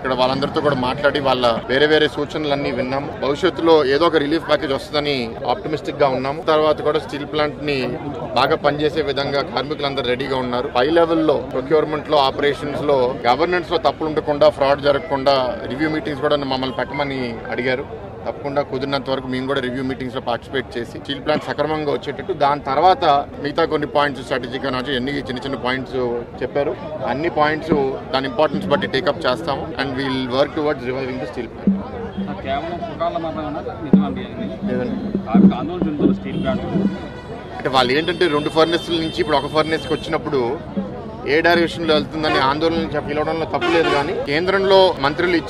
ఇక్కడ వాళ్ళందరితో కూడా మాట్లాడి వాళ్ళ వేరే వేరే సూచనలన్నీ విన్నాము. భవిష్యత్తులో ఏదో ఒక రిలీఫ్ ప్యాకేజ్ వస్తుందని ఆప్టిమిస్టిక్ గా ఉన్నాము. తర్వాత కూడా స్టీల్ ప్లాంట్ ని బాగా పనిచేసే విధంగా కార్మికులందరూ రెడీగా ఉన్నారు. పై లెవెల్లో ప్రొక్యూర్మెంట్ లో, ఆపరేషన్స్ లో, గవర్నెన్స్ లో తప్పులు ఉండకుండా, ఫ్రాడ్ జరగకుండా రివ్యూ మీటింగ్స్ కూడా మమ్మల్ని పెట్టమని అడిగారు. తప్పకుండా కుదిరినంత వరకు మేము కూడా రివ్యూ మీటింగ్స్ లో పార్టిసిపేట్ చేసి స్టీల్ ప్లాంట్ సక్రమంగా వచ్చేటట్టు, దాని తర్వాత మిగతా కొన్ని పాయింట్స్ స్ట్రాటజిక్ గా ఎన్ని చిన్న పాయింట్స్ చెప్పారు. అన్ని పాయింట్స్ దాని ఇంపార్టెన్స్ బట్టి టేకప్ చేస్తాము and wheel work towards reviving the steel plant. అంటే వాళ్ళు ఏంటంటే 2 ఫర్నెస్ల నుంచి ఇప్పుడు ఒక ఫర్నెస్కి వచ్చినప్పుడు ఏ డైరెక్షన్ లో వెళ్తుందని ఆందోళన పిలవడంలో తప్పులేదు. కానీ కేంద్రంలో మంత్రులు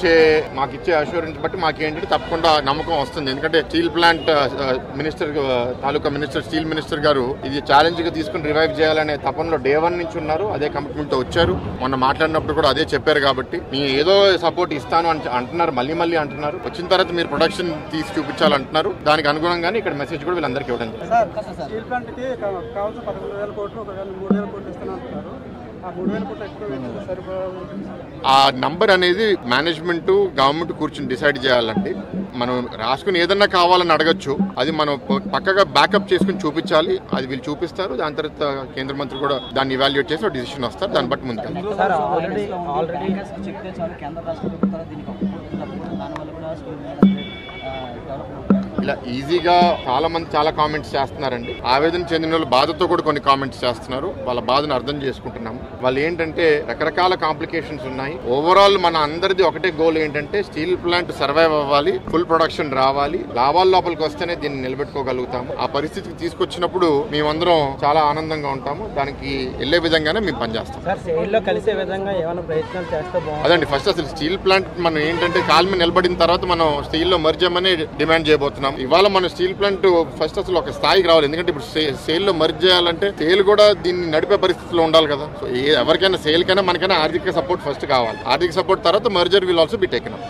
మాకు ఇచ్చే అష్యూరెన్స్ బట్టి మాకేంటంటే తప్పకుండా నమ్మకం వస్తుంది. ఎందుకంటే స్టీల్ ప్లాంట్ తాలూకా మినిస్టర్, స్టీల్ మినిస్టర్ గారు ఇది ఛాలెంజ్ గా తీసుకుని రివైవ్ చేయాలనే తపనలో డే 1 నుంచి ఉన్నారు. అదే కమిట్మెంట్ తో వచ్చారు. మొన్న మాట్లాడినప్పుడు కూడా అదే చెప్పారు. కాబట్టి మీరు ఏదో సపోర్ట్ ఇస్తాను అని అంటున్నారు, మళ్ళీ అంటున్నారు. వచ్చిన తర్వాత మీరు ప్రొడక్షన్ తీసి చూపించాలంటున్నారు. దానికి అనుగుణంగానే ఇక్కడ మెసేజ్ కూడా వీళ్ళందరికీ ఇవ్వడం. ఆ నంబర్ అనేది మేనేజ్మెంట్, గవర్నమెంట్ కూర్చుని డిసైడ్ చేయాలండి. మనం రాసుకుని ఏదన్నా కావాలని అడగచ్చు. అది మనం పక్కగా బ్యాకప్ చేసుకుని చూపించాలి. అది వీళ్ళు చూపిస్తారు. దాని తర్వాత కేంద్ర మంత్రి కూడా దాన్ని ఇవాల్యుయేట్ చేసి డిసిషన్ వస్తారు. దాన్ని బట్టి ముందుకు ఇలా ఈజీగా చాలా మంది చాలా కామెంట్స్ చేస్తున్నారండి. ఆవేదన చెందిన వాళ్ళు బాధతో కూడా కొన్ని కామెంట్స్ చేస్తున్నారు. వాళ్ళ బాధను అర్థం చేసుకుంటున్నాము. వాళ్ళు ఏంటంటే రకరకాల కాంప్లికేషన్స్ ఉన్నాయి. ఓవరాల్ మన అందరిది ఒకటే గోల్ ఏంటంటే స్టీల్ ప్లాంట్ సర్వైవ్ అవ్వాలి, ఫుల్ ప్రొడక్షన్ రావాలి, లాభాల లోపలికి వస్తేనే దీన్ని నిలబెట్టుకోగలుగుతాము. ఆ పరిస్థితికి తీసుకొచ్చినప్పుడు మేమందరం చాలా ఆనందంగా ఉంటాము. దానికి వెళ్లే విధంగానే మేము పనిచేస్తాం. అదండి ఫస్ట్ అసలు స్టీల్ ప్లాంట్ మనం ఏంటంటే కాలు మీద నిలబడిన తర్వాత మనం స్టీల్ లో మర్జ్ చేయమని డిమాండ్ చేయబోతున్నాం. ఇవాళ మన స్టీల్ ప్లాంట్ ఫస్ట్ అసలు ఒక స్థాయికి రావాలి. ఎందుకంటే ఇప్పుడు సేల్ లో మర్జ్ చేయాలంటే సేల్ కూడా దీన్ని నడిపే పరిస్థితిలో ఉండాలి కదా. సో ఎవరికైనా సేల్ కైనా మనకైనా ఆర్థిక సపోర్ట్ ఫస్ట్ కావాలి. ఆర్థిక సపోర్ట్ తర్వాత merger will also be taken up.